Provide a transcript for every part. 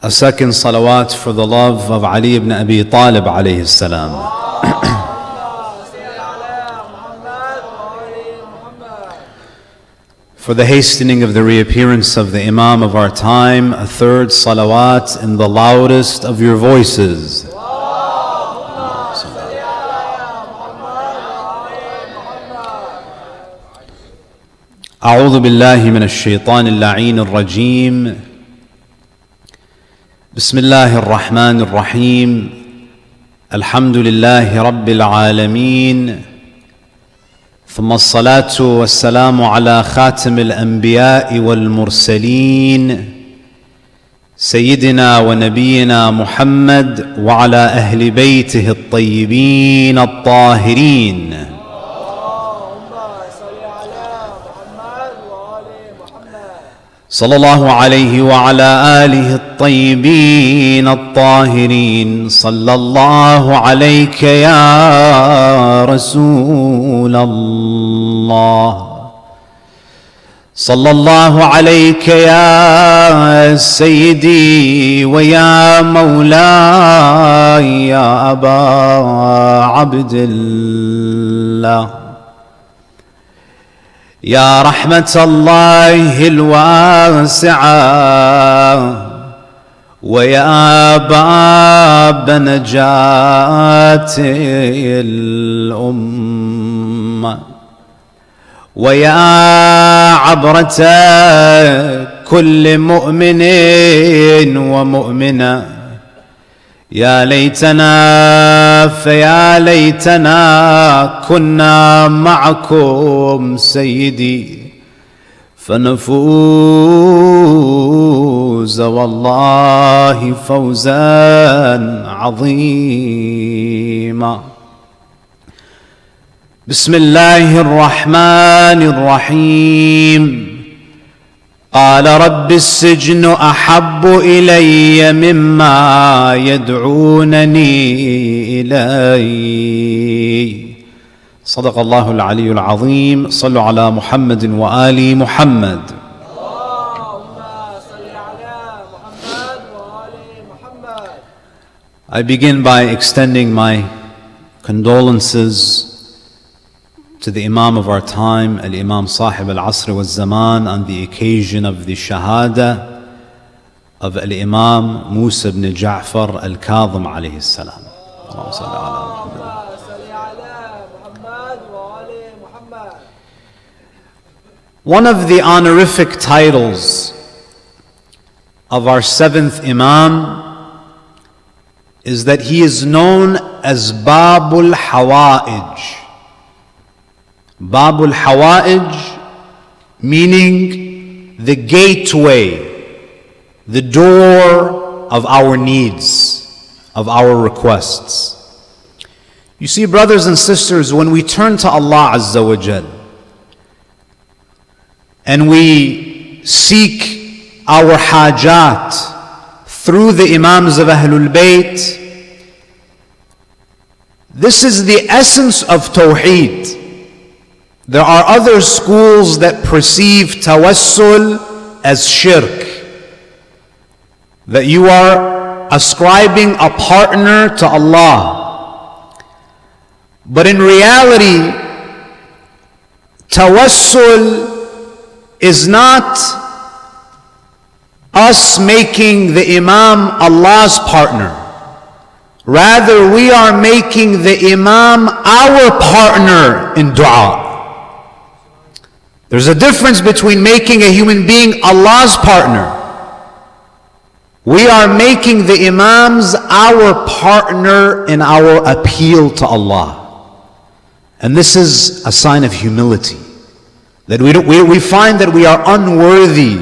A second salawat for the love of Ali ibn Abi Talib alayhi salam. For the hastening of the reappearance of the Imam of our time, a third salawat in the loudest of your voices. أعوذ بالله من الشيطان اللعين الرجيم. بسم الله الرحمن الرحيم. الحمد لله رب العالمين، ثم الصلاة والسلام على خاتم الأنبياء والمرسلين سيدنا ونبينا محمد وعلى أهل بيته الطيبين الطاهرين. صلى الله عليه وعلى آله الطيبين الطاهرين. صلى الله عليك يا رسول الله، صلى الله عليك يا سيدي ويا مولاي يا أبا عبد الله، يا رحمة الله الواسعة ويا باب نجاة الأمة ويا عبرة كل مؤمن ومؤمنة. يا ليتنا فيا ليتنا كنا معكم سيدي فنفوز والله فوزا عظيما. بسم الله الرحمن الرحيم. قال رب السجن أحب إلي مما يدعونني إليه. صدق الله العلي العظيم. صلوا على محمد وآل محمد. I begin by extending my condolences to the Imam of our time, Al-Imam Sahib al-Asr wal-Zaman, on the occasion of the Shahadah of Al-Imam Musa ibn Ja'far al Kadhim alayhi salam. One of the honorific titles of our seventh Imam is that he is known as Babul Hawa'ij. Babul Hawa'ij, meaning the gateway, the door of our needs, of our requests. You see, brothers and sisters, when we turn to Allah Azza wa Jal and we seek our hajat through the Imams of Ahlul Bayt, this is the essence of Tawheed. There are other schools that perceive tawassul as shirk, that you are ascribing a partner to Allah. But in reality, tawassul is not us making the Imam Allah's partner. Rather, we are making the Imam our partner in dua. There's a difference between making a human being Allah's partner. We are making the Imams our partner in our appeal to Allah. And this is a sign of humility. That we find that we are unworthy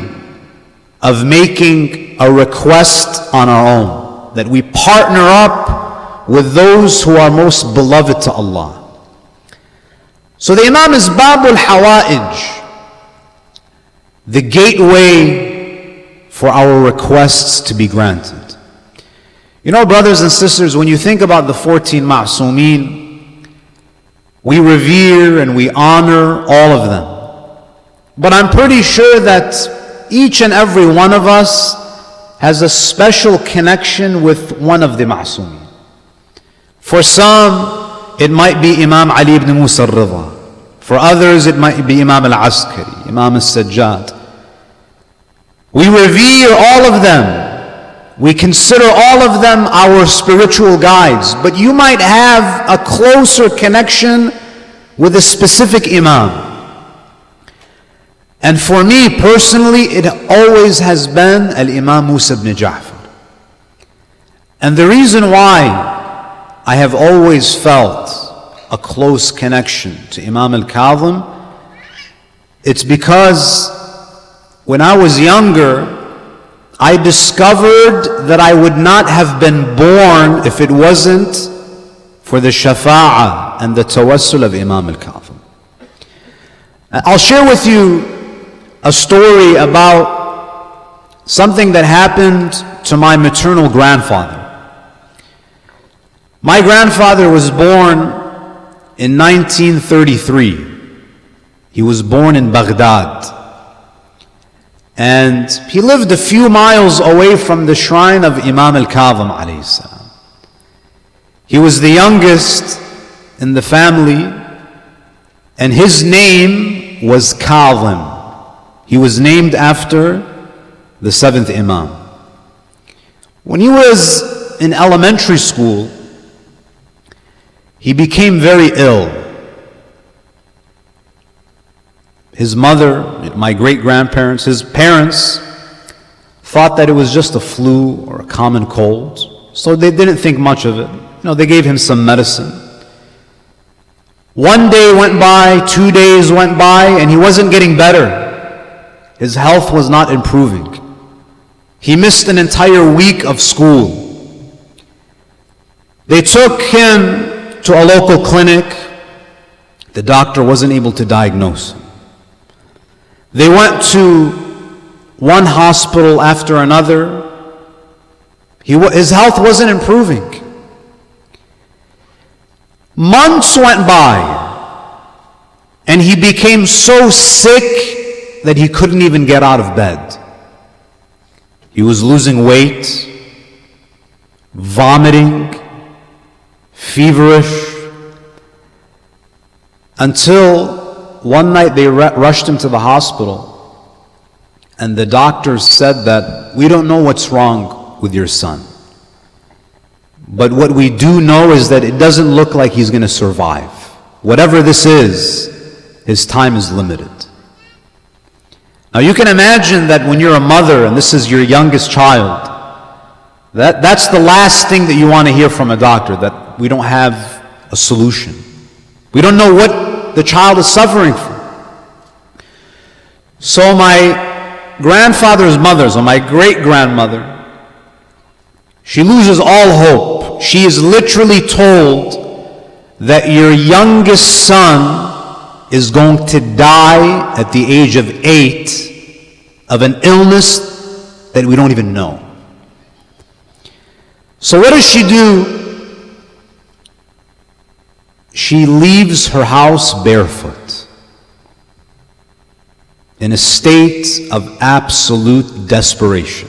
of making a request on our own. That we partner up with those who are most beloved to Allah. So the Imam is Babul Hawa'ij, the gateway for our requests to be granted. You know, brothers and sisters, when you think about the 14 Ma'soomeen, we revere and we honor all of them. But I'm pretty sure that each and every one of us has a special connection with one of the Ma'sumin. For some, it might be Imam Ali ibn Musa al-Ridha. For others, it might be Imam al-Askari, Imam al-Sajjad. We revere all of them. We consider all of them our spiritual guides. But you might have a closer connection with a specific Imam. And for me personally, it always has been Al-Imam Musa ibn Ja'far. And the reason why I have always felt a close connection to Imam al Kadhim, it's because when I was younger, I discovered that I would not have been born if it wasn't for the shafa'ah and the tawassul of Imam al Kadhim. I'll share with you a story about something that happened to my maternal grandfather. My grandfather was born in 1933. He was born in Baghdad. And he lived a few miles away from the shrine of Imam al Kadhim alayhi salam. He was the youngest in the family, and his name was Kadhim. He was named after the seventh Imam. When he was in elementary school, he became very ill. His mother, my great-grandparents, his parents thought that it was just a flu or a common cold, so they didn't think much of it. They gave him some medicine. One day went by, 2 days went by, and he wasn't getting better. His health was not improving. He missed an entire week of school. They took him to a local clinic. The doctor wasn't able to diagnose him. They went to one hospital after another. His health wasn't improving. Months went by, and he became so sick that he couldn't even get out of bed. He was losing weight, vomiting, feverish, until one night they rushed him to the hospital, and the doctors said that we don't know what's wrong with your son, but what we do know is that it doesn't look like he's going to survive. Whatever this is, his time is limited. Now you can imagine that when you're a mother and this is your youngest child, that's the last thing that you want to hear from a doctor, that we don't have a solution. We don't know what the child is suffering from. So my grandfather's mother, so my great-grandmother, she loses all hope. She is literally told that your youngest son is going to die at the age of 8 of an illness that we don't even know. So what does she do? She leaves her house barefoot, in a state of absolute desperation.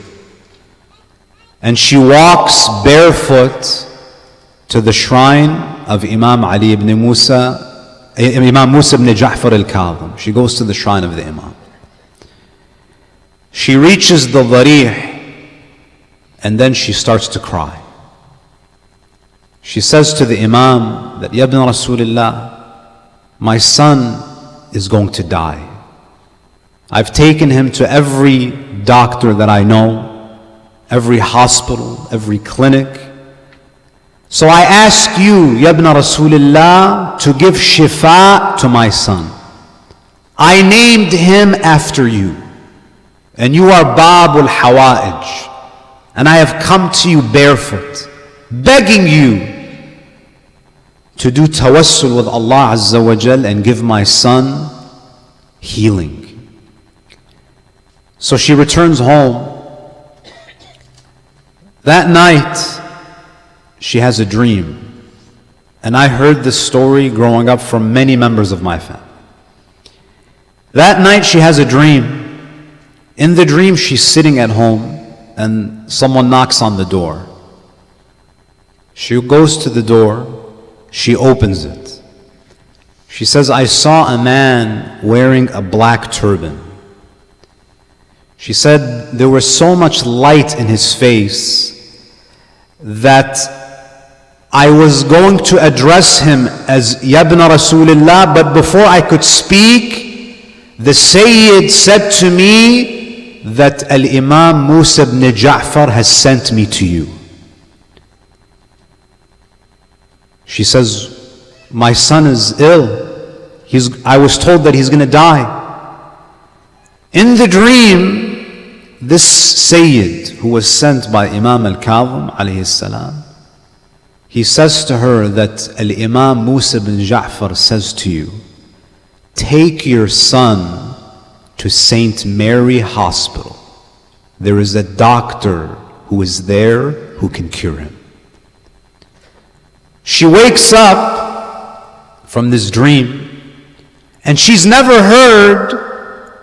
And she walks barefoot to the shrine of Imam Ali ibn Musa, Imam Musa ibn Ja'far al-Kadhim. She goes to the shrine of the Imam. She reaches the Dharih, and then she starts to cry. She says to the Imam that, Ya ibn Rasulullah, my son is going to die. I've taken him to every doctor that I know, every hospital, every clinic. So I ask you, Ya ibn Rasulullah, to give shifa to my son. I named him after you, and you are Babul Hawa'ij, and I have come to you barefoot, begging you to do tawassul with Allah Azza wa Jal and give my son healing. So she returns home. That night, she has a dream. And I heard this story growing up from many members of my family. That night she has a dream In the dream, she's sitting at home and someone knocks on the door. She goes to the door, she opens it. She says, I saw a man wearing a black turban. She said there was so much light in his face that I was going to address him as Yabna Rasulullah, but before I could speak, the Sayyid said to me that Al-Imam Musa ibn Ja'far has sent me to you. She says, my son is ill. I was told that he's going to die. In the dream, this Sayyid who was sent by Imam al Kadhim alayhi salam, he says to her that Al-Imam Musa ibn Ja'far says to you, take your son to St. Mary Hospital. There is a doctor who is there who can cure him. She wakes up from this dream and she's never heard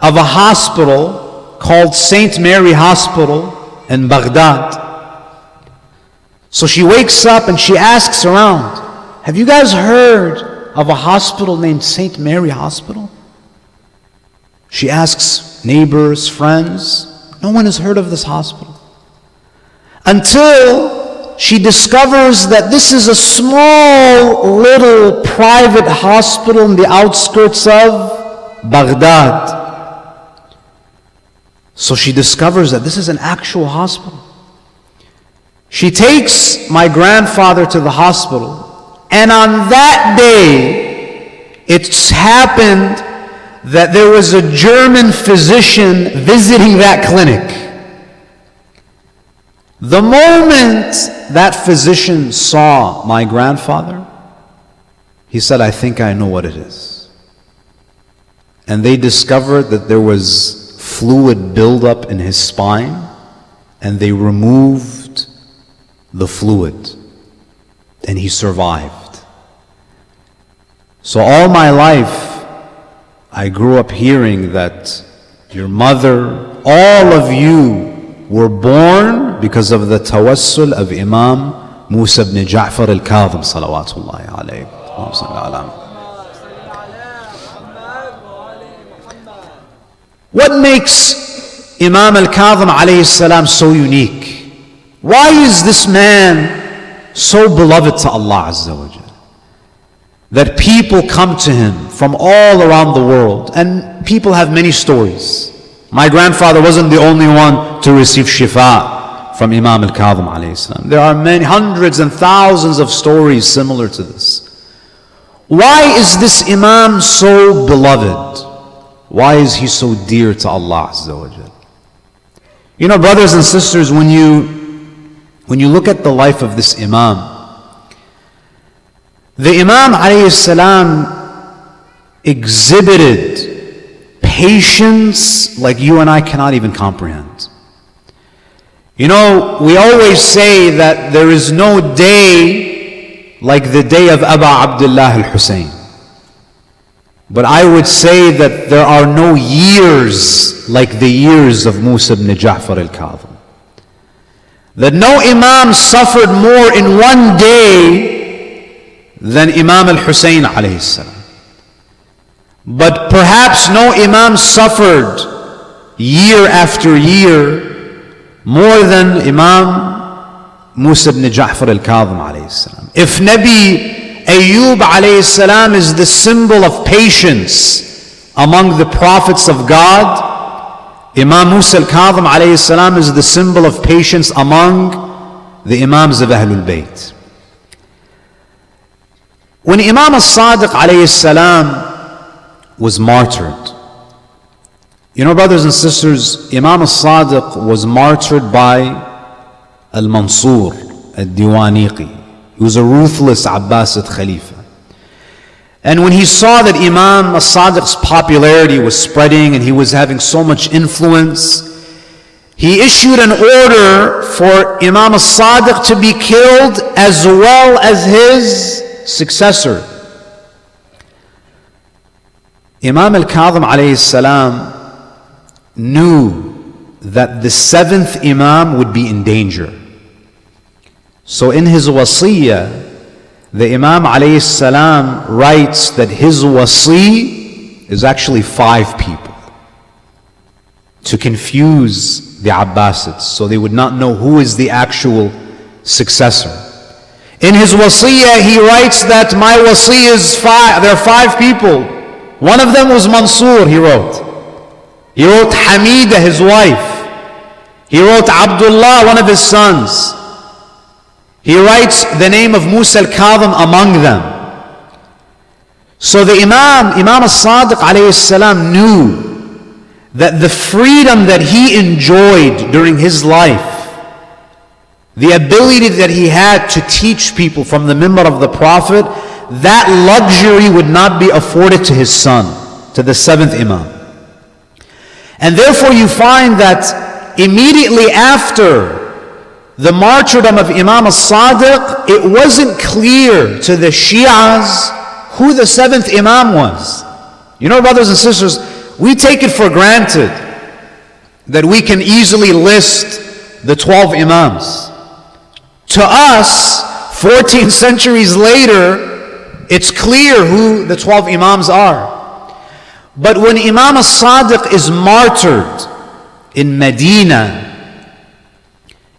of a hospital called St. Mary Hospital in Baghdad. So she wakes up and she asks around, have you guys heard of a hospital named St. Mary Hospital? She asks neighbors, friends. No one has heard of this hospital. Until she discovers that this is a small little private hospital in the outskirts of Baghdad. So she discovers that this is an actual hospital. She takes my grandfather to the hospital, and on that day, it's happened that there was a German physician visiting that clinic. The moment that physician saw my grandfather, he said, I think I know what it is. And they discovered that there was fluid buildup in his spine, and they removed the fluid, and he survived. So all my life, I grew up hearing that your mother, all of you were born because of the tawassul of Imam Musa ibn Ja'far al Kadhim salawatullahi alayhi. What makes Imam al Kadhim alayhi salam so unique? Why is this man so beloved to Allah Azza wa Jal? That people come to him from all around the world, and people have many stories. My grandfather wasn't the only one to receive shifa from Imam al Kadhim alayhi salam. There are many, hundreds and thousands of stories similar to this. Why is this Imam so beloved? Why is he so dear to Allah Azza wa Jal? You know, brothers and sisters, when you look at the life of this Imam, the Imam alayhi salam exhibited patience like you and I cannot even comprehend. You know, we always say that there is no day like the day of Aba Abdullah al-Hussein. But I would say that there are no years like the years of Musa ibn Ja'far al-Kadhim. That no Imam suffered more in one day than Imam al-Hussein alayhi salam. But perhaps no Imam suffered year after year more than Imam Musa ibn Ja'far al-Kadhim alayhi salam. If Nabi Ayyub alayhi salam is the symbol of patience among the prophets of God, Imam Musa al Kadhim alayhi salam is the symbol of patience among the Imams of Ahlul Bayt. When Imam al-Sadiq alayhi salam was martyred, you know, brothers and sisters, Imam al-Sadiq was martyred by al-Mansur al-Diwaniqi. He was a ruthless Abbasid Khalifa. And when he saw that Imam al-Sadiq's popularity was spreading and he was having so much influence, he issued an order for Imam al-Sadiq to be killed as well as his successor. Imam al Kadhim alayhi salam knew that the seventh Imam would be in danger. So in his wasiyah, the Imam alayhi salam writes that his wasi is actually 5 people, to confuse the Abbasids, so they would not know who is the actual successor. In his wasiyah, he writes that my wasi is 5, there are 5 people. One of them was Mansur, he wrote. He wrote Hamida, his wife. He wrote Abdullah, one of his sons. He writes the name of Musa al Kadhim among them. So the Imam al-Sadiq alayhi salam knew that the freedom that he enjoyed during his life, the ability that he had to teach people from the mimbar of the Prophet, that luxury would not be afforded to his son, to the 7th Imam. And therefore you find that immediately after the martyrdom of Imam al-Sadiq, it wasn't clear to the Shias who the 7th Imam was. You know, brothers and sisters, we take it for granted that we can easily list the 12 Imams. To us, 14 centuries later, it's clear who the 12 Imams are. But when Imam al-Sadiq is martyred in Medina,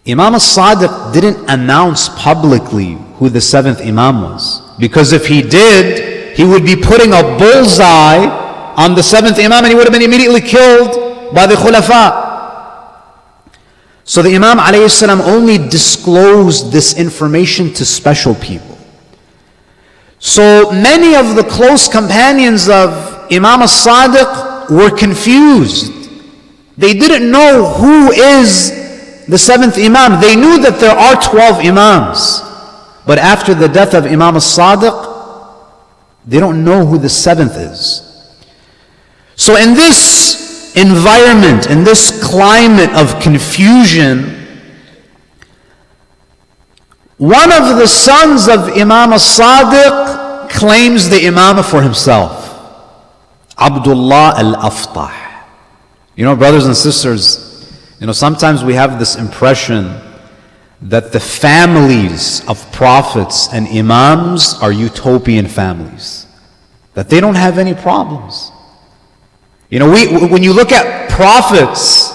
Imam al-Sadiq didn't announce publicly who the 7th Imam was. Because if he did, he would be putting a bullseye on the 7th Imam and he would have been immediately killed by the Khulafa. So the Imam alayhi salam only disclosed this information to special people. So many of the close companions of Imam al-Sadiq were confused. They didn't know who is the 7th Imam. They knew that there are 12 Imams. But after the death of Imam al-Sadiq, they don't know who the 7th is. So in this environment, in this climate of confusion, one of the sons of Imam al-Sadiq claims the Imamah for himself. Abdullah al-Aftah. You know, brothers and sisters, sometimes we have this impression that the families of prophets and imams are utopian families, that they don't have any problems. When you look at prophets,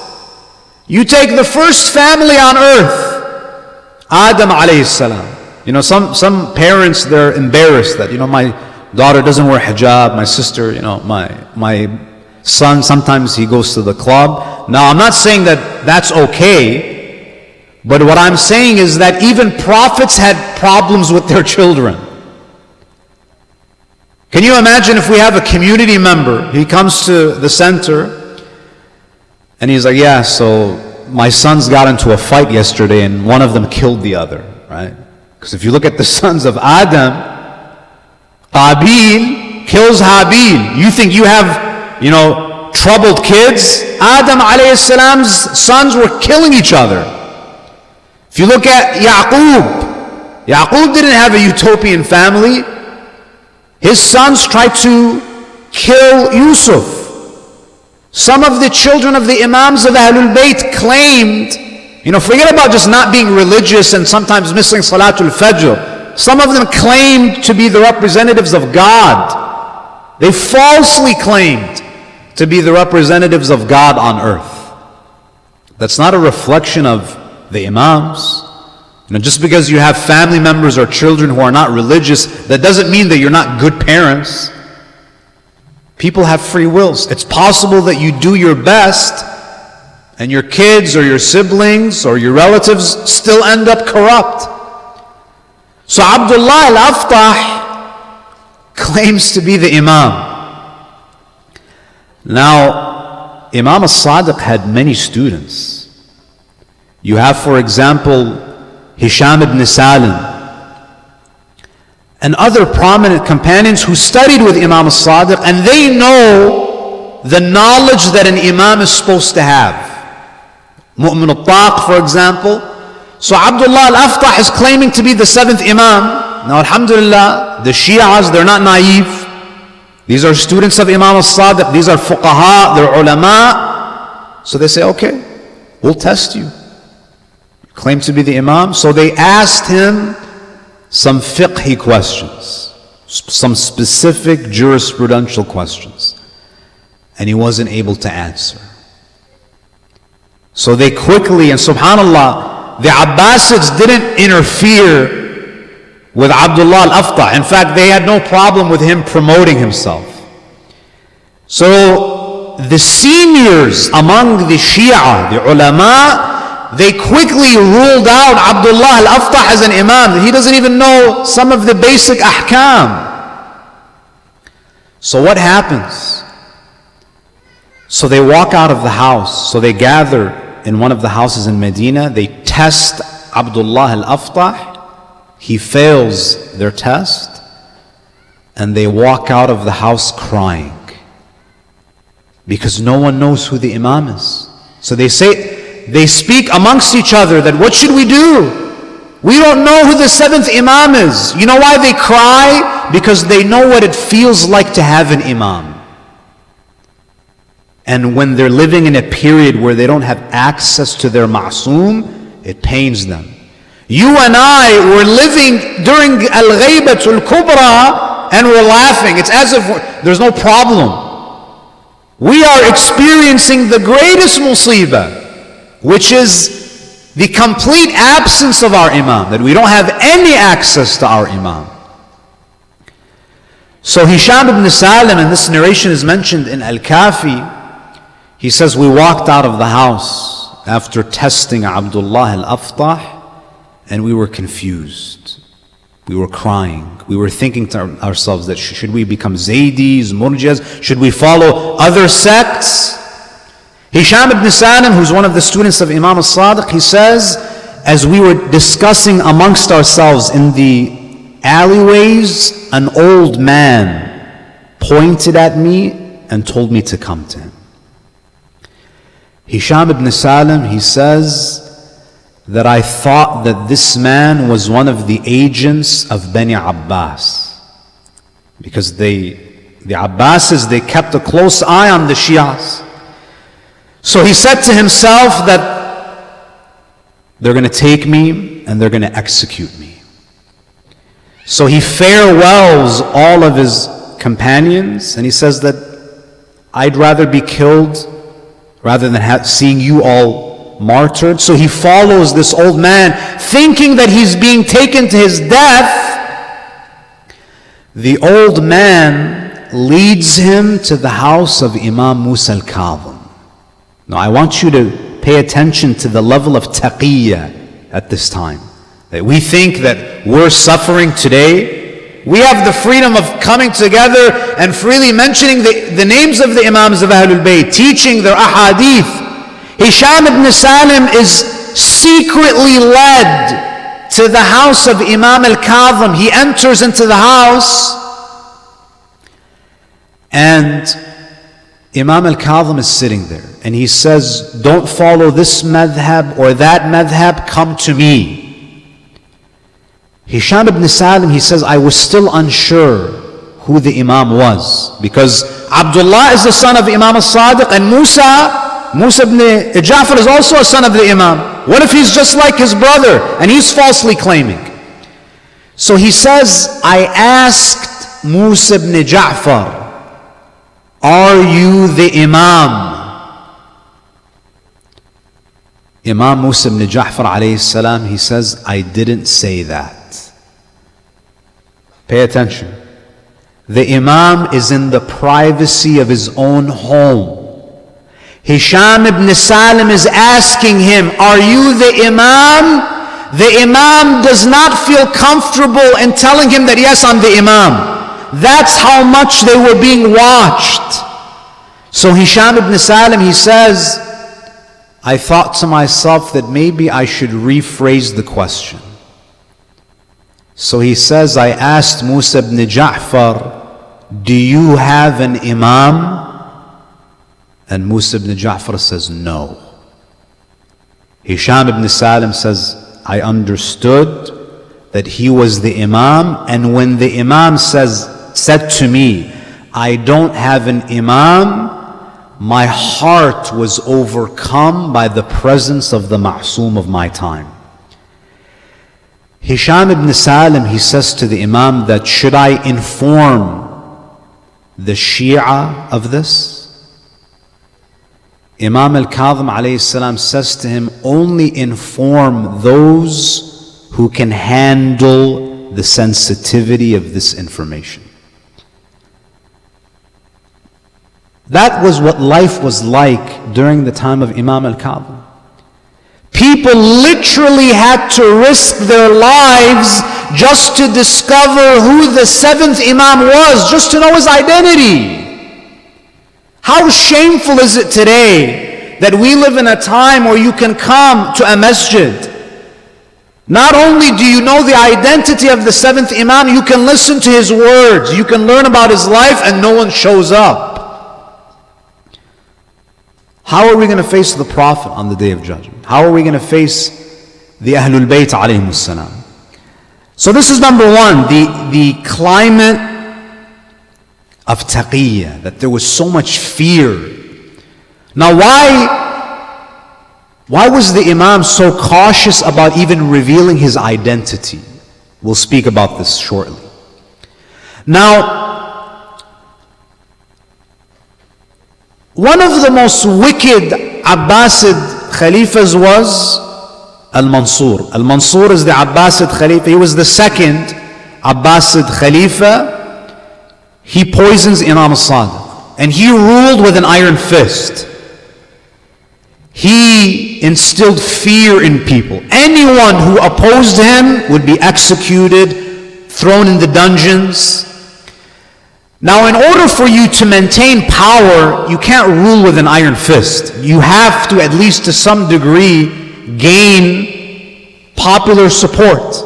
you take the first family on earth, Adam alayhi salam. Some parents, they're embarrassed that, my daughter doesn't wear hijab, my sister, my son, sometimes he goes to the club. Now, I'm not saying that that's okay, but what I'm saying is that even prophets had problems with their children. Can you imagine if we have a community member, he comes to the center, and he's like, yeah, so my sons got into a fight yesterday, and one of them killed the other, right? Because if you look at the sons of Adam, Qabil kills Habil. You think you have troubled kids? Adam alayhi salam's sons were killing each other. If you look at Yaqub didn't have a utopian family. His sons tried to kill Yusuf. Some of the children of the Imams of Ahlul Bayt claimed, forget about just not being religious and sometimes missing Salatul Fajr. Some of them claimed to be the representatives of God. They falsely claimed to be the representatives of God on earth. That's not a reflection of the Imams. Just because you have family members or children who are not religious, that doesn't mean that you're not good parents. People have free wills. It's possible that you do your best and your kids or your siblings or your relatives still end up corrupt. So Abdullah al-Aftah claims to be the Imam. Now, Imam al-Sadiq had many students. You have, for example, Hisham ibn Salim and other prominent companions who studied with Imam al-Sadiq, and they know the knowledge that an Imam is supposed to have. Mu'min al-Taq, for example. So Abdullah al-Aftah is claiming to be the 7th Imam. Now, alhamdulillah, the Shi'as, they're not naive. These are students of Imam al-Sadiq. These are fuqaha, they're ulama. So they say, okay, we'll test you. Claim to be the Imam. So they asked him some fiqhi questions, some specific jurisprudential questions, and he wasn't able to answer. So they quickly, and subhanAllah, the Abbasids didn't interfere with Abdullah al-Aftah. In fact, they had no problem with him promoting himself. So the seniors among the Shia, the ulama, they quickly ruled out Abdullah al-Aftah as an imam. He doesn't even know some of the basic ahkam. So what happens? So they walk out of the house. So they gather in one of the houses in Medina. They test Abdullah al-Aftah. He fails their test. And they walk out of the house crying, because no one knows who the imam is. So they speak amongst each other that what should we do? We don't know who the seventh imam is. You know why they cry? Because they know what it feels like to have an imam. And when they're living in a period where they don't have access to their ma'soom, it pains them. You and I were living during al-ghaybatul kubra and we're laughing. It's as if there's no problem. We are experiencing the greatest musibah, which is the complete absence of our imam, that we don't have any access to our imam. So Hisham ibn Salim, and this narration is mentioned in Al-Kafi, he says, we walked out of the house after testing Abdullah al-Aftah, and we were confused. We were crying. We were thinking to ourselves that should we become Zaydis, Murjiyas? Should we follow other sects? Hisham ibn Salim, who's one of the students of Imam al-Sadiq, he says, as we were discussing amongst ourselves in the alleyways, an old man pointed at me and told me to come to him. Hisham ibn Salim, he says that I thought that this man was one of the agents of Bani Abbas, because the Abbasids, they kept a close eye on the Shias. So he said to himself that they're going to take me and they're going to execute me. So he farewells all of his companions and he says that I'd rather be killed rather than seeing you all martyred. So he follows this old man, thinking that he's being taken to his death. The old man leads him to the house of Imam Musa al Kadhim. Now I want you to pay attention to the level of taqiyya at this time. That we think that we're suffering today. We have the freedom of coming together and freely mentioning the names of the Imams of Ahlul Bayt, teaching their ahadith. Hisham ibn Salim is secretly led to the house of Imam al-Kadhim. He enters into the house and Imam al-Kadhim is sitting there and he says, don't follow this madhab or that madhab, come to me. Hisham ibn Salim, he says, I was still unsure who the Imam was, because Abdullah is the son of Imam al-Sadiq and Musa ibn Ja'far is also a son of the Imam. What if he's just like his brother and he's falsely claiming? So he says, I asked Musa ibn Ja'far, are you the Imam? Imam Musa ibn Ja'far alayhi salam, he says, I didn't say that. Pay attention. The Imam is in the privacy of his own home. Hisham ibn Salim is asking him, are you the Imam? The Imam does not feel comfortable in telling him that yes, I'm the Imam. That's how much they were being watched. So Hisham ibn Salim, he says, I thought to myself that maybe I should rephrase the question. So he says, I asked Musa ibn Ja'far, do you have an Imam? And Musa ibn Ja'far says, no. Hisham ibn Salim says, I understood that he was the Imam, and when the Imam said to me, I don't have an Imam, my heart was overcome by the presence of the Ma'soom of my time. Hisham ibn Salim, he says to the Imam that, should I inform the Shia of this? Imam al Kadhim alayhi salam says to him, only inform those who can handle the sensitivity of this information. That was what life was like during the time of Imam al Kadhim. People literally had to risk their lives just to discover who the seventh Imam was, just to know his identity. How shameful is it today that we live in a time where you can come to a masjid. Not only do you know the identity of the seventh Imam, you can listen to his words, you can learn about his life, and no one shows up. How are we going to face the Prophet on the Day of Judgment? How are we going to face the Ahlul Bayt alayhimus salam? So this is number one, the climate of taqiyya, that there was so much fear. Now why was the Imam so cautious about even revealing his identity? We'll speak about this shortly. Now, one of the most wicked Abbasid Khalifas was Al-Mansur. Al-Mansur is the Abbasid Khalifa. He was the second Abbasid Khalifa. He poisons Imam al-Sadiq. And he ruled with an iron fist. He instilled fear in people. Anyone who opposed him would be executed, thrown in the dungeons. Now, in order for you to maintain power, you can't rule with an iron fist. You have to, at least to some degree, gain popular support.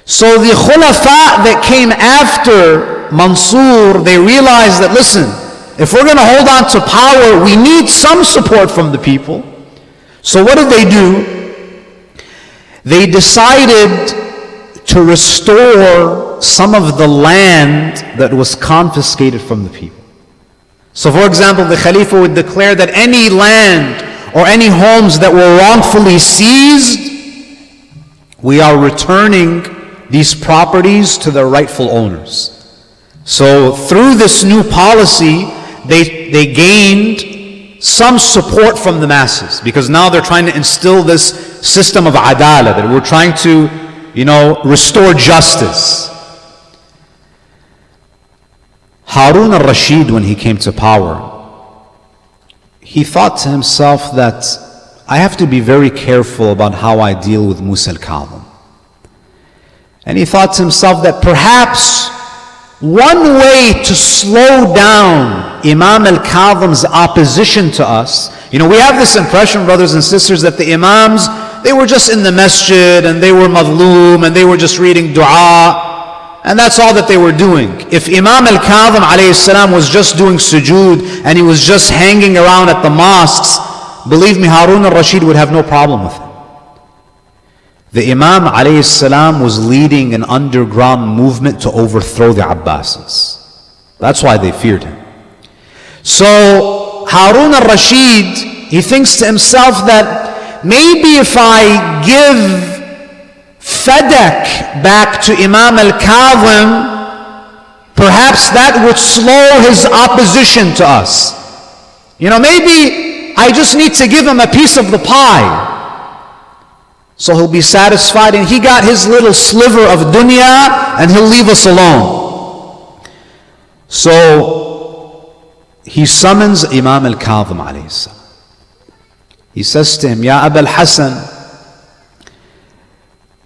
So the khulafa that came after Mansur, they realized that, listen, if we're going to hold on to power, we need some support from the people. So what did they do? They decided to restore some of the land that was confiscated from the people. So for example, the Khalifa would declare that any land or any homes that were wrongfully seized, we are returning these properties to their rightful owners. So through this new policy, they gained some support from the masses, because now they're trying to instill this system of adala, that we're trying to, restore justice. Harun al-Rashid, when he came to power, he thought to himself that I have to be very careful about how I deal with Musa al Kadhim. And he thought to himself that perhaps one way to slow down Imam al Kadhim's opposition to us, we have this impression, brothers and sisters, that the Imams, they were just in the masjid and they were madloom and they were just reading dua, and that's all that they were doing. If Imam al Kadhim alayhi salam was just doing sujood and he was just hanging around at the mosques, believe me, Harun al-Rashid would have no problem with him. The Imam alayhi salam was leading an underground movement to overthrow the Abbasids. That's why they feared him. So Harun al-Rashid, he thinks to himself that maybe if I give Fadak back to Imam al-Kadhim, perhaps that would slow his opposition to us. Maybe I just need to give him a piece of the pie, so he'll be satisfied, and he got his little sliver of dunya, and he'll leave us alone. So he summons Imam al-Kadhim alayhi salam. He says to him, Ya Abul Hasan,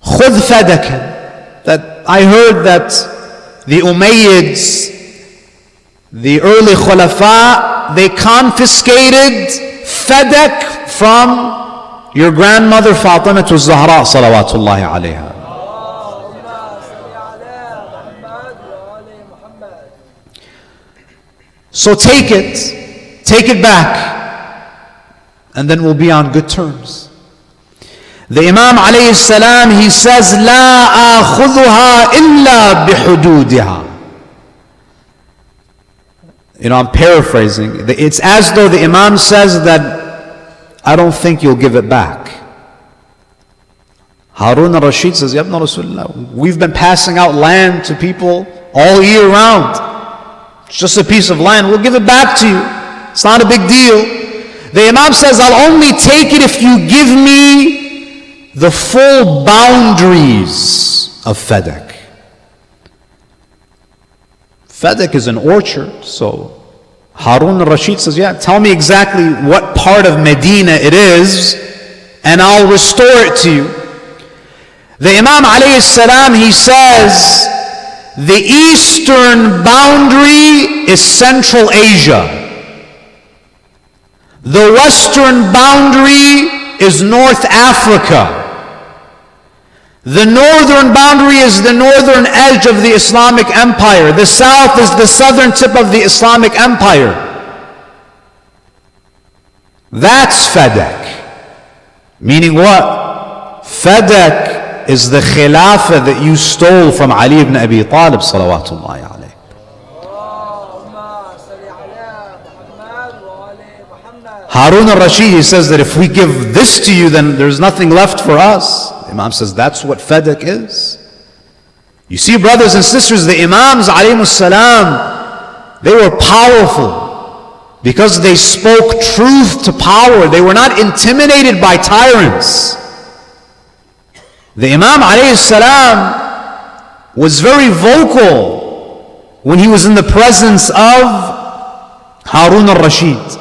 khudh fadakan. That I heard that the Umayyads, the early Khulafa, they confiscated fadak from your grandmother Fatemah al-Zahra salawatullahi alayha. So take it back, and then we'll be on good terms. The Imam alayhi salam, he says, La akhudhuha illa bihududiha. I'm paraphrasing. It's as though the Imam says that, I don't think you'll give it back. Harun al-Rashid says, Ya Ibn Rasulullah, we've been passing out land to people all year round. It's just a piece of land. We'll give it back to you. It's not a big deal. The Imam says, I'll only take it if you give me the full boundaries of Fadak. Fadak is an orchard, so Harun al-Rashid says, yeah, tell me exactly what part of Medina it is, and I'll restore it to you. The Imam alayhi salam, he says, the eastern boundary is Central Asia. The western boundary is North Africa. The northern boundary is the northern edge of the Islamic Empire. The south is the southern tip of the Islamic Empire. That's Fadak. Meaning what? Fadak is the khilafah that you stole from Ali ibn Abi Talib salawatullahi alayhi. Harun al-Rashid, he says that if we give this to you, then there's nothing left for us. The Imam says that's what Fadak is. You see, brothers and sisters, the Imams alayhimus salam, they were powerful because they spoke truth to power. They were not intimidated by tyrants. The Imam alayhis salam was very vocal when he was in the presence of Harun al-Rashid.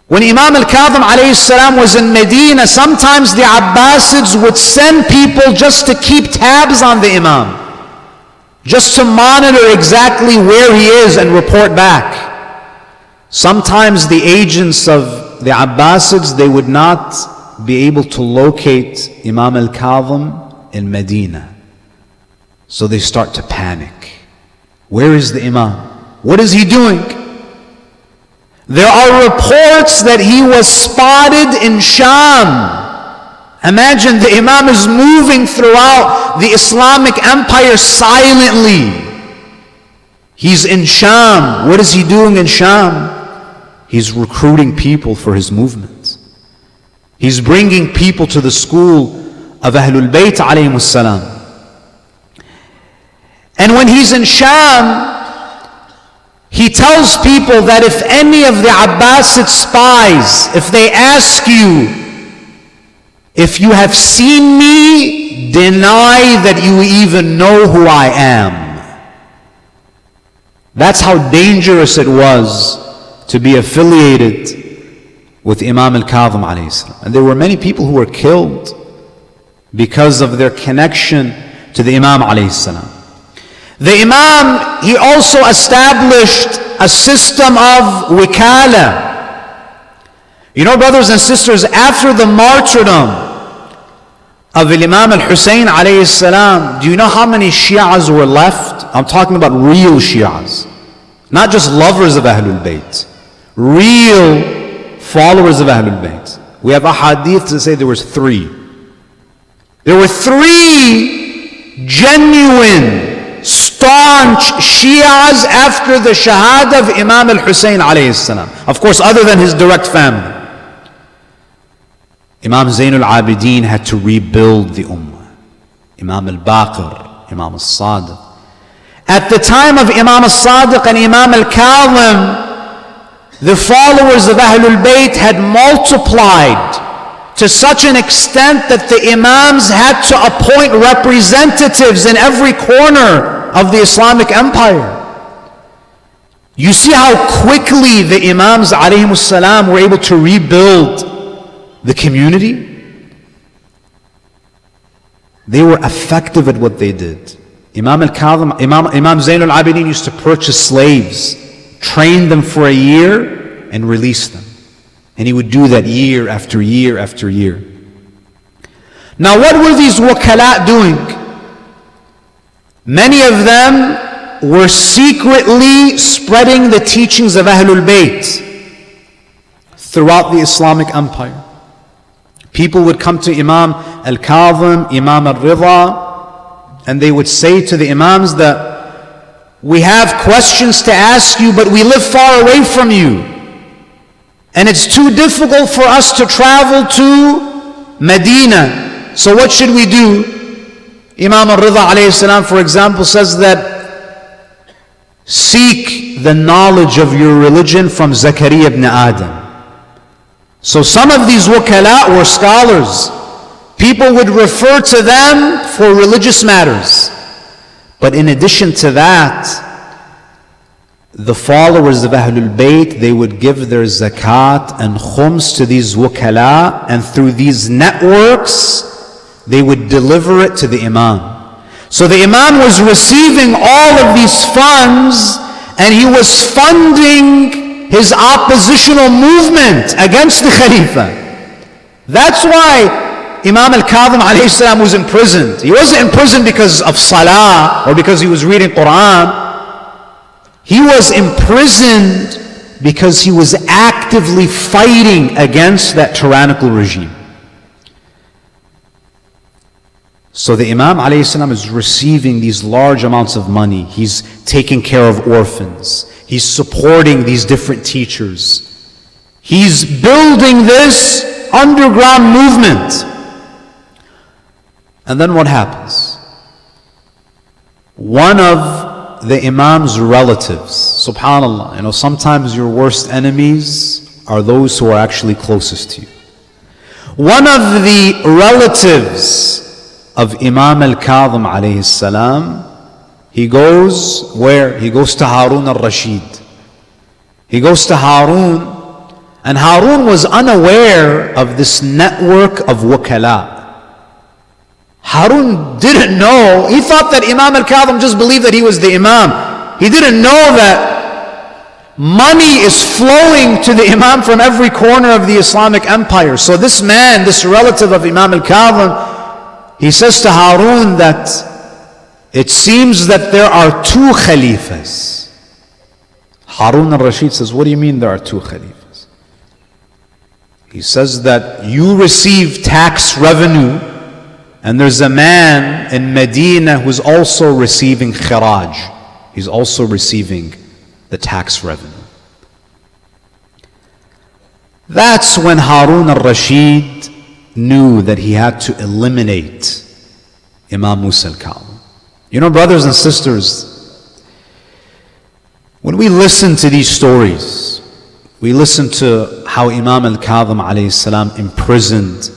When Imam al Kadhim alayhi salam was in Medina, sometimes the Abbasids would send people just to keep tabs on the Imam, just to monitor exactly where he is and report back. Sometimes the agents of the Abbasids, they would not be able to locate Imam al Kadhim in Medina. So they start to panic. Where is the Imam? What is he doing? There are reports that he was spotted in Sham. Imagine the Imam is moving throughout the Islamic Empire silently. He's in Sham. What is he doing in Sham? He's recruiting people for his movement. He's bringing people to the school of Ahlul Bayt alayhimus salam. And when he's in Sham, he tells people that if any of the Abbasid spies, if they ask you, if you have seen me, deny that you even know who I am. That's how dangerous it was to be affiliated with Imam al Kadhim alayhi salam. And there were many people who were killed because of their connection to the Imam alayhi salam. The Imam, he also established a system of wikala. You know, brothers and sisters, after the martyrdom of Imam al-Hussein alayhi salam, do you know how many Shi'as were left? I'm talking about real Shi'as. Not just lovers of Ahlul Bayt. Real followers of Ahlul Bayt. We have a hadith to say there was 3. There were 3 genuine, staunch Shias after the Shahadat of Imam al-Hussein alayhi salam. Of course, other than his direct family. Imam Zainul Abidin had to rebuild the Ummah. Imam al-Baqir, Imam al-Sadiq. At the time of Imam al-Sadiq and Imam al-Kadhim, the followers of Ahlul Bayt had multiplied to such an extent that the Imams had to appoint representatives in every corner of the Islamic Empire. You see how quickly the Imams alayhimus salam were able to rebuild the community? They were effective at what they did. Imam al-Kadhim, Imam Zainul Abidin used to purchase slaves, train them for a year, and release them. And he would do that year after year after year. Now what were these wakala doing? Many of them were secretly spreading the teachings of Ahlul Bayt throughout the Islamic Empire. People would come to Imam al-Kadhim, Imam al-Ridha, and they would say to the Imams that We have questions to ask you, but we live far away from you. And it's too difficult for us to travel to Medina. So what should we do? Imam al-Ridha alayhi salam, for example, says that seek the knowledge of your religion from Zakaria ibn Adam. So some of these wukala were scholars. People would refer to them for religious matters. But in addition to that, the followers of Ahlul Bayt, they would give their zakat and khums to these wukala, and through these networks, they would deliver it to the Imam. So the Imam was receiving all of these funds, and he was funding his oppositional movement against the Khalifa. That's why Imam al Kadhim alayhi salam was imprisoned. He wasn't imprisoned because of salah or because he was reading Quran. He was imprisoned because he was actively fighting against that tyrannical regime. So the Imam alayhi salam is receiving these large amounts of money. He's taking care of orphans. He's supporting these different teachers. He's building this underground movement. And then what happens? One of the Imam's relatives, subhanAllah, sometimes your worst enemies are those who are actually closest to you. One of the relatives of Imam al Kadhim alayhi salam, he goes where? He goes to Harun al-Rashid. He goes to Harun, and Harun was unaware of this network of wukala. Harun didn't know. He thought that Imam al Kadhim just believed that he was the Imam. He didn't know that money is flowing to the Imam from every corner of the Islamic empire. So this man, this relative of Imam al Kadhim, he says to Harun that it seems that there are two Khalifas. Harun al-Rashid says, what do you mean there are two Khalifas? He says that you receive tax revenue, and there's a man in Medina who's also receiving khiraj. He's also receiving the tax revenue. That's when Harun al-Rashid knew that he had to eliminate Imam Musa al Kadhim. Brothers and sisters, when we listen to these stories, we listen to how Imam al Kadhim alayhi salam imprisoned,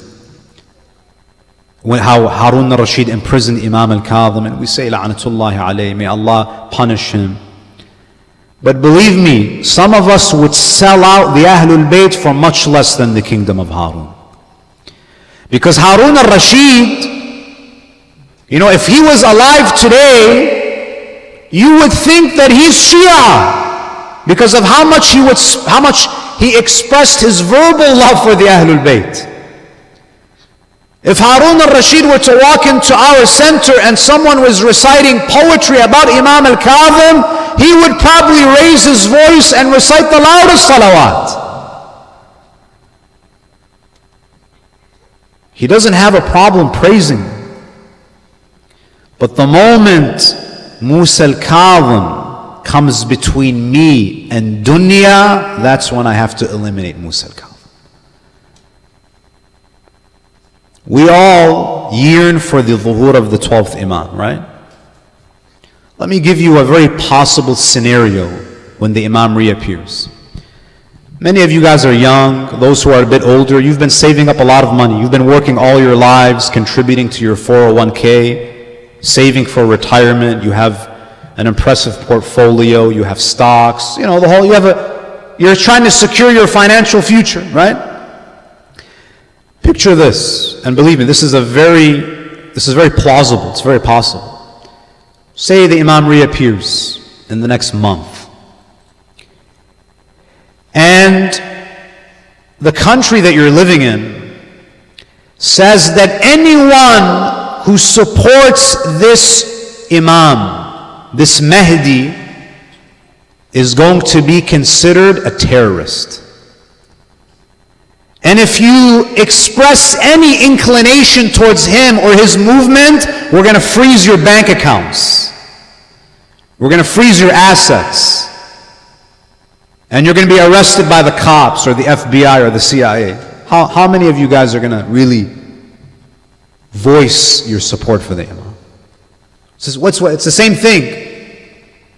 how Harun al-Rashid imprisoned Imam al Kadhim, and we say, La'natullahi alayhi, may Allah punish him. But believe me, some of us would sell out the Ahlul Bayt for much less than the kingdom of Harun. Because Harun al-Rashid, if he was alive today, you would think that he's Shia, because of how much he expressed his verbal love for the Ahlul Bayt. If Harun al-Rashid were to walk into our center and someone was reciting poetry about Imam al Kadhim, he would probably raise his voice and recite the loudest salawat. He doesn't have a problem praising. But the moment Musa al Kadhim comes between me and dunya, that's when I have to eliminate Musa al Kadhim. We all yearn for the dhuhur of the 12th Imam, right? Let me give you a very possible scenario when the Imam reappears. Many of you guys are young. Those who are a bit older, you've been saving up a lot of money. You've been working all your lives, contributing to your 401k, saving for retirement. You have an impressive portfolio. You have stocks. You're trying to secure your financial future, right? Picture this, and believe me, this is very plausible. It's very possible. Say the Imam reappears in the next month, and the country that you're living in says that anyone who supports this Imam, this Mahdi, is going to be considered a terrorist. And if you express any inclination towards him or his movement, we're going to freeze your bank accounts. We're going to freeze your assets. And you're going to be arrested by the cops or the FBI or the CIA. How many of you guys are going to really voice your support for the Imam? It's the same thing.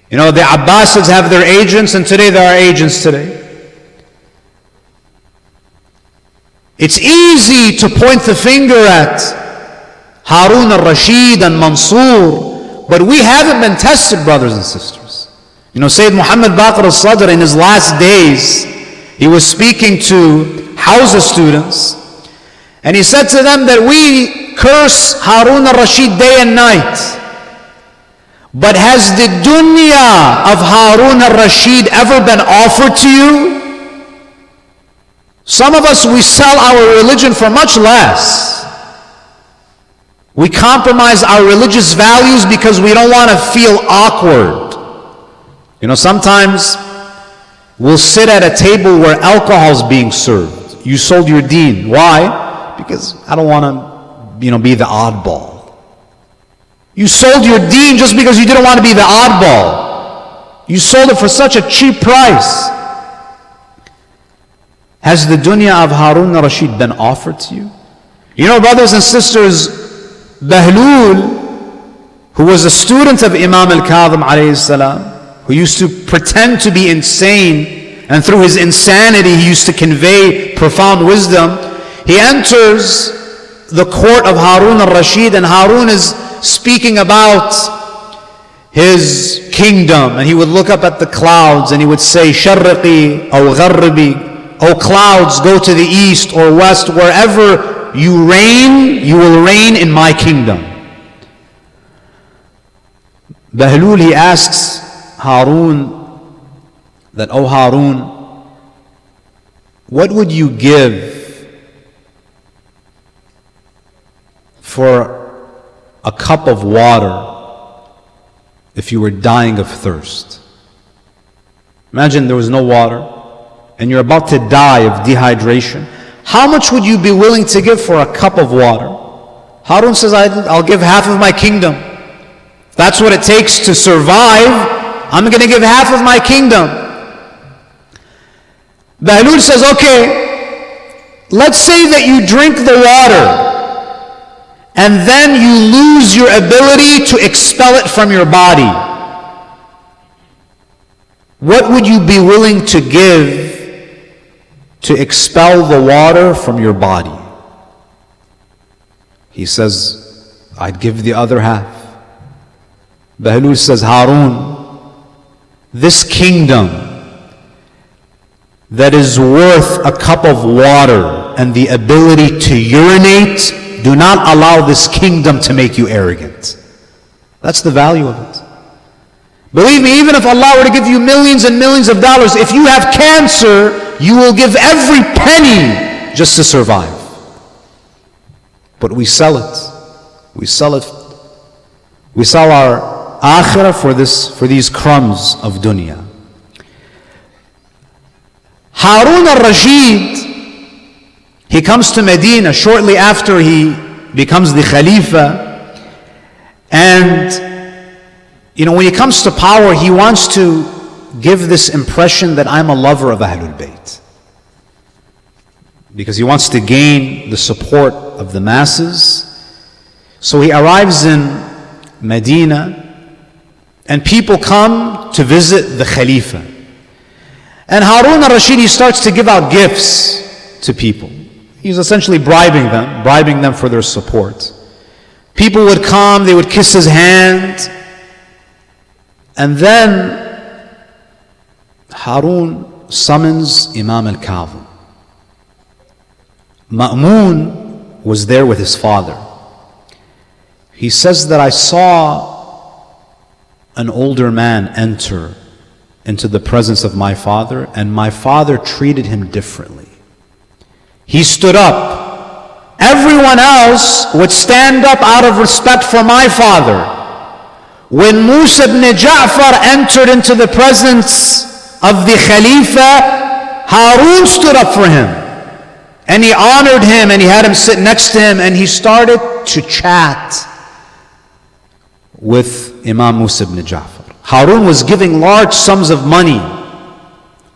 You know, the Abbasids have their agents, and today there are agents today. It's easy to point the finger at Harun al-Rashid and Mansour, but we haven't been tested, brothers and sisters. You know, Sayyid Muhammad Baqir al-Sadr, in his last days, he was speaking to Hawza students, and he said to them that we curse Harun al-Rashid day and night. But has the dunya of Harun al-Rashid ever been offered to you? Some of us, we sell our religion for much less. We compromise our religious values because we don't want to feel awkward. You know, sometimes we'll sit at a table where alcohol is being served. You sold your deen. Why? Because I don't want to, be the oddball. You sold your deen just because you didn't want to be the oddball. You sold it for such a cheap price. Has the dunya of Harun al-Rashid been offered to you? You know, brothers and sisters, Bahlul, who was a student of Imam al Kadhim alayhi salam, who used to pretend to be insane, and through his insanity he used to convey profound wisdom, he enters the court of Harun al-Rashid, and Harun is speaking about his kingdom, and he would look up at the clouds and he would say, Sharriqi aw gharribi, O clouds, go to the east or west, wherever you reign, you will reign in my kingdom. Bahlul, he asks Harun that, O Harun, what would you give for a cup of water if you were dying of thirst? Imagine there was no water and you're about to die of dehydration. How much would you be willing to give for a cup of water? Harun says, I'll give half of my kingdom. If that's what it takes to survive, I'm going to give half of my kingdom. Bahlul says, okay, let's say that you drink the water and then you lose your ability to expel it from your body. What would you be willing to give to expel the water from your body? He says, I'd give the other half. Bahlul says, Harun, this kingdom that is worth a cup of water and the ability to urinate, do not allow this kingdom to make you arrogant. That's the value of it. Believe me, even if Allah were to give you millions and millions of dollars, if you have cancer, you will give every penny just to survive. But we sell it. We sell it. We sell our akhirah for these crumbs of dunya. Harun al-Rashid, he comes to Medina shortly after he becomes the Khalifa, and when he comes to power, he wants to give this impression that I'm a lover of Ahlul Bayt, because he wants to gain the support of the masses. So he arrives in Medina, and people come to visit the Khalifa. And Harun al-Rashid, he starts to give out gifts to people. He's essentially bribing them for their support. People would come, they would kiss his hand, and then Harun summons Imam al Kadhim. Ma'mun was there with his father. He says that I saw an older man enter into the presence of my father, and my father treated him differently. He stood up. Everyone else would stand up out of respect for my father. When Musa ibn Ja'far entered into the presence of the Khalifa, Harun stood up for him. And he honored him, and he had him sit next to him, and he started to chat with Imam Musa ibn Ja'far. Harun was giving large sums of money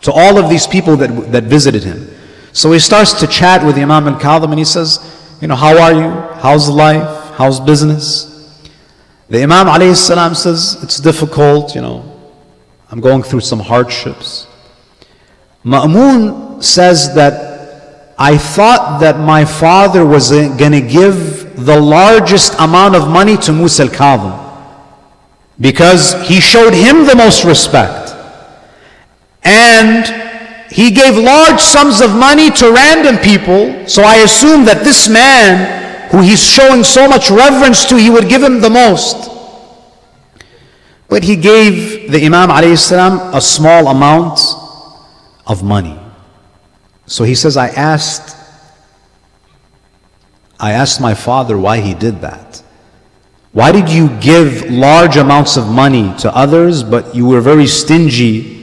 to all of these people that visited him. So he starts to chat with Imam al Kadhim and he says, how are you? How's life? How's business? The Imam alayhi salam says, it's difficult, I'm going through some hardships. Ma'mun says that I thought that my father was going to give the largest amount of money to Musa al Kadhim because he showed him the most respect. And he gave large sums of money to random people, so I assume that this man, who he's showing so much reverence to, he would give him the most. But he gave the Imam alayhi salam a small amount of money. So he says, I asked my father why he did that. Why did you give large amounts of money to others, but you were very stingy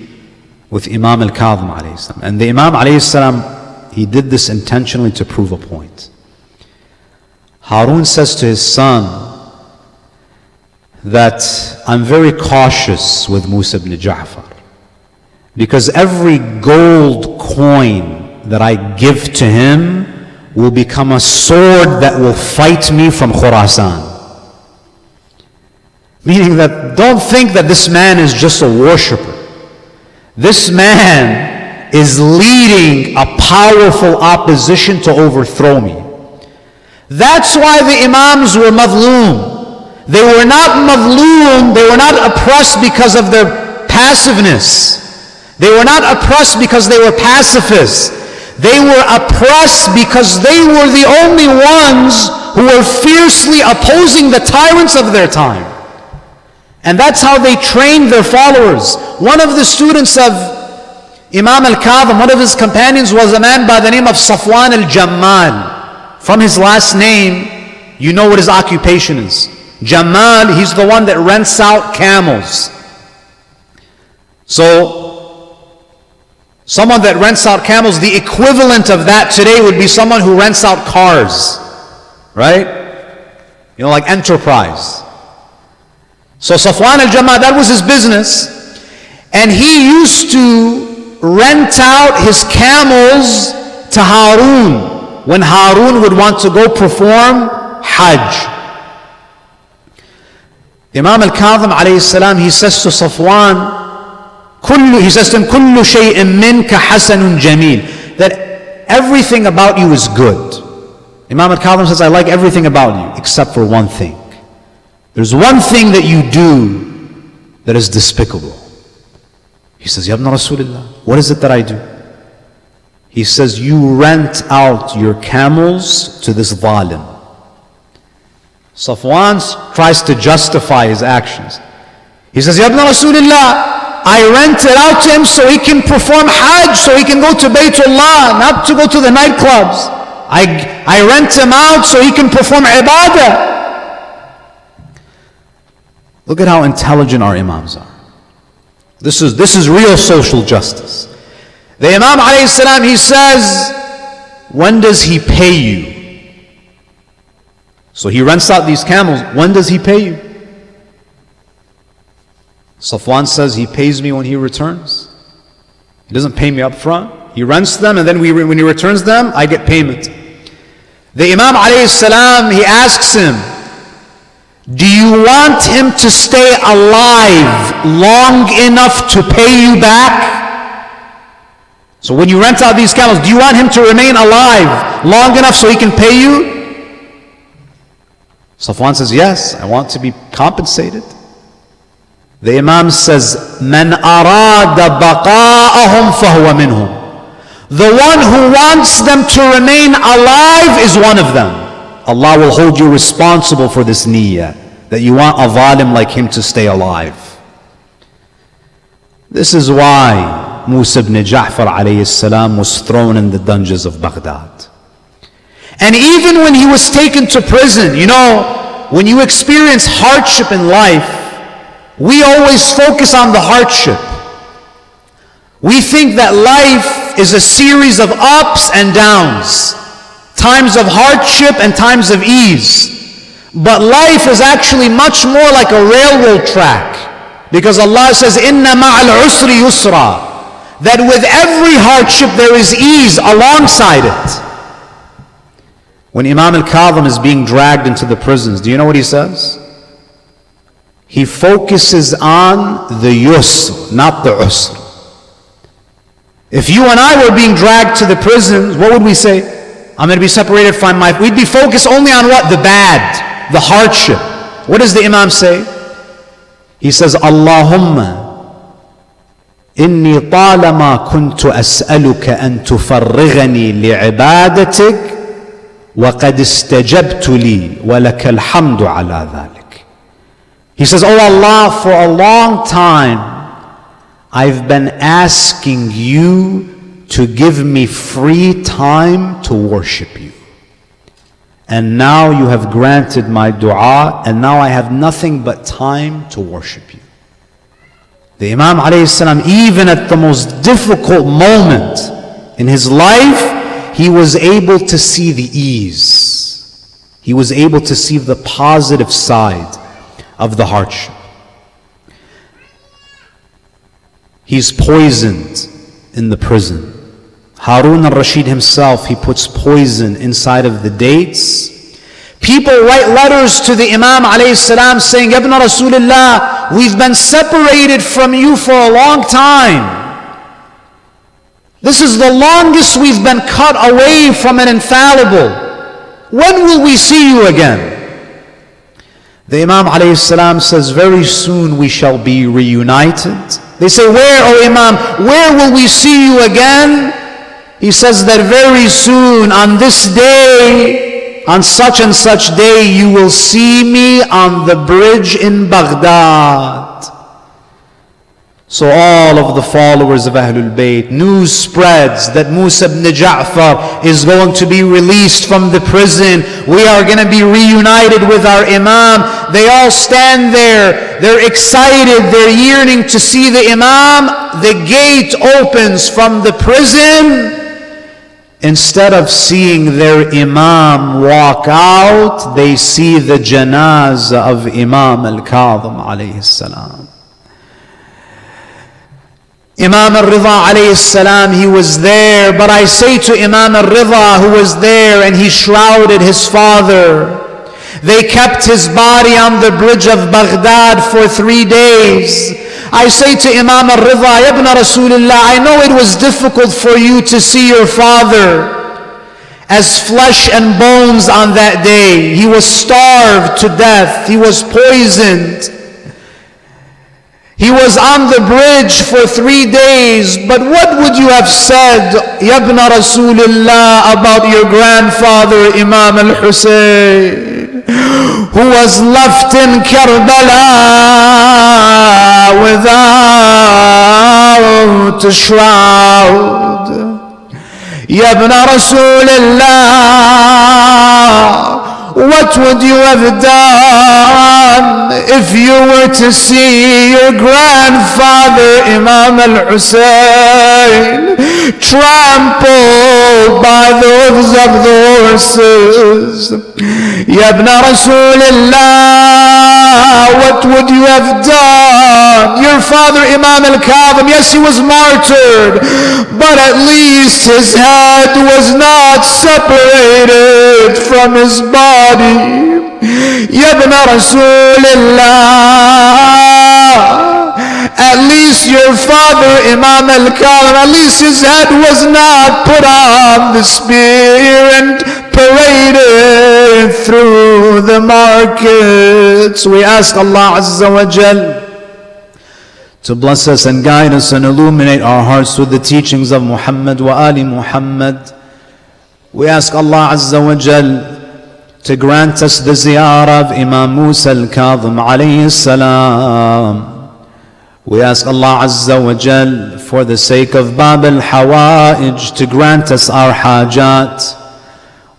with Imam al Kadhim alayhi salam? And the Imam alayhi salam, he did this intentionally to prove a point. Harun says to his son that I'm very cautious with Musa ibn Ja'far, because every gold coin that I give to him will become a sword that will fight me from Khurasan. Meaning that don't think that this man is just a worshipper. This man is leading a powerful opposition to overthrow me. That's why the Imams were madloom. They were not madloom, they were not oppressed because of their passiveness. They were not oppressed because they were pacifists. They were oppressed because they were the only ones who were fiercely opposing the tyrants of their time. And that's how they trained their followers. One of the students of Imam al Kadhim, one of his companions, was a man by the name of Safwan al-Jammal. From his last name, you know what his occupation is. Jammal, he's the one that rents out camels. So, someone that rents out camels, the equivalent of that today would be someone who rents out cars. Right? Like Enterprise. So Safwan al-Jammal, that was his business. And he used to rent out his camels to Harun when Harun would want to go perform Hajj. Imam al Kadhim alayhi salam, he says to Safwan, he says to him, كُلُّ شَيْءٍ مِّنْكَ حَسَنٌ جَمِيلٌ, that everything about you is good. Imam al Kadhim says, I like everything about you except for one thing. There's one thing that you do that is despicable. He says, Ya ibn Rasulullah, what is it that I do? He says, you rent out your camels to this zalim. Safwan tries to justify his actions. He says, Ya ibn Rasulullah, I rent it out to him so he can perform Hajj, so he can go to Baytullah, not to go to the nightclubs. I rent him out so he can perform ibadah. Look at how intelligent our Imams are. This is real social justice. The Imam alayhi salam, he says, when does he pay you? So he rents out these camels. When does he pay you? Safwan says, he pays me when he returns. He doesn't pay me up front. He rents them, and then when he returns them, I get payment. The Imam alayhi salam, he asks him, do you want him to stay alive long enough to pay you back? So when you rent out these camels, do you want him to remain alive long enough so he can pay you? Safwan says, yes, I want to be compensated. The Imam says, Man arada baqa'ahum fahuwa minhum. The one who wants them to remain alive is one of them. Allah will hold you responsible for this niyyah, that you want a zalim like him to stay alive. This is why Musa ibn Ja'far alayhi salam was thrown in the dungeons of Baghdad. And even when he was taken to prison, when you experience hardship in life, we always focus on the hardship. We think that life is a series of ups and downs, times of hardship and times of ease. But life is actually much more like a railroad track. Because Allah says, Inna ma'al usri yusra. That with every hardship there is ease alongside it. When Imam al Kadhim is being dragged into the prisons, do you know what he says? He focuses on the yusr, not the usr. If you and I were being dragged to the prisons, what would we say? I'm going to be separated from my... We'd be focused only on what? The bad, the hardship. What does the Imam say? He says, Allahumma inni talama kuntu as'aluka an tufarrighani li'ibadatik wa qad istajabtu li wa lakal hamdu ala dhalik. He says, Oh Allah, for a long time I've been asking you to give me free time to worship you. And now you have granted my dua, and now I have nothing but time to worship you. The Imam alayhi salam, even at the most difficult moment in his life, he was able to see the ease. He was able to see the positive side of the hardship. He's poisoned in the prison. Harun al-Rashid himself, he puts poison inside of the dates. People write letters to the Imam alayhi salam saying, Ibn Rasulullah, we've been separated from you for a long time. This is the longest we've been cut away from an infallible. When will we see you again? The Imam alayhi salam says, very soon we shall be reunited. They say, where, O Imam, where will we see you again? He says that very soon, on this day, on such and such day, you will see me on the bridge in Baghdad. So all of the followers of Ahlul Bayt, news spreads that Musa ibn Ja'far is going to be released from the prison. We are going to be reunited with our Imam. They all stand there. They're excited. They're yearning to see the Imam. The gate opens from the prison. Instead of seeing their Imam walk out, they see the janazah of Imam al Kadhim alayhi salam. Imam al-Ridha alayhi salam, he was there, but I say to Imam al-Ridha who was there and he shrouded his father, they kept his body on the bridge of Baghdad for 3 days. I say to Imam al-Ridha, Ibn Rasulullah, I know it was difficult for you to see your father as flesh and bones on that day. He was starved to death. He was poisoned. He was on the bridge for 3 days. But what would you have said, Ibn Rasulullah, about your grandfather, Imam al-Hussein, who was left in Karbala without a shroud? Ibn Rasulullah, what would you have done if you were to see your grandfather, Imam al-Hussein, trampled by the hooves of the horses? Ibn Rasulullah, what would you have done? Your father, Imam al-Kadhim, yes, he was martyred, but at least his head was not separated from his body. Ibn Rasulullah, at least your father, Imam al-Kadhim, at least his head was not put on the spear and paraded through the markets. We ask Allah Azza wa Jal to bless us and guide us and illuminate our hearts with the teachings of Muhammad wa Ali Muhammad. We ask Allah Azza wa Jal to grant us the ziyarah of Imam Musa al Kadhim alayhi salam. We ask Allah Azza wa Jal for the sake of Bab al-Hawa'ij to grant us our hajat.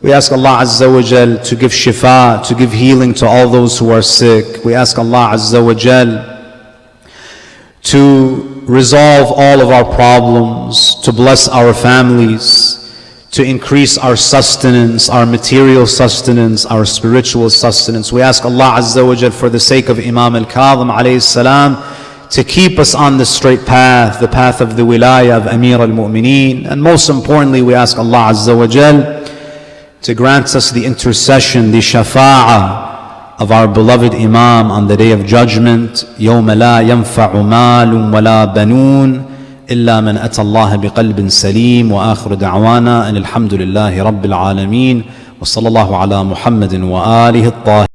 We ask Allah Azza wa Jal to give shifa, to give healing to all those who are sick. We ask Allah Azza wa Jal to resolve all of our problems, to bless our families, to increase our sustenance, our material sustenance, our spiritual sustenance. We ask Allah Azza wa Jal for the sake of Imam al Kadhim alayhi salam to keep us on the straight path, the path of the wilayah of Amir al-Mu'mineen. And most importantly, we ask Allah Azza wa Jal to grant us the intercession, the shafa'ah of our beloved Imam on the Day of Judgment. يَوْمَ لَا يَنْفَعُ مَالٌ وَلَا بَنُونَ إِلَّا مَنْ أَتَى اللَّهَ بِقَلْبٍ سَلِيمٍ وآخر دعوانا أن الحمد لله رب العالمين وصلى الله على محمد وآله الطاهرين.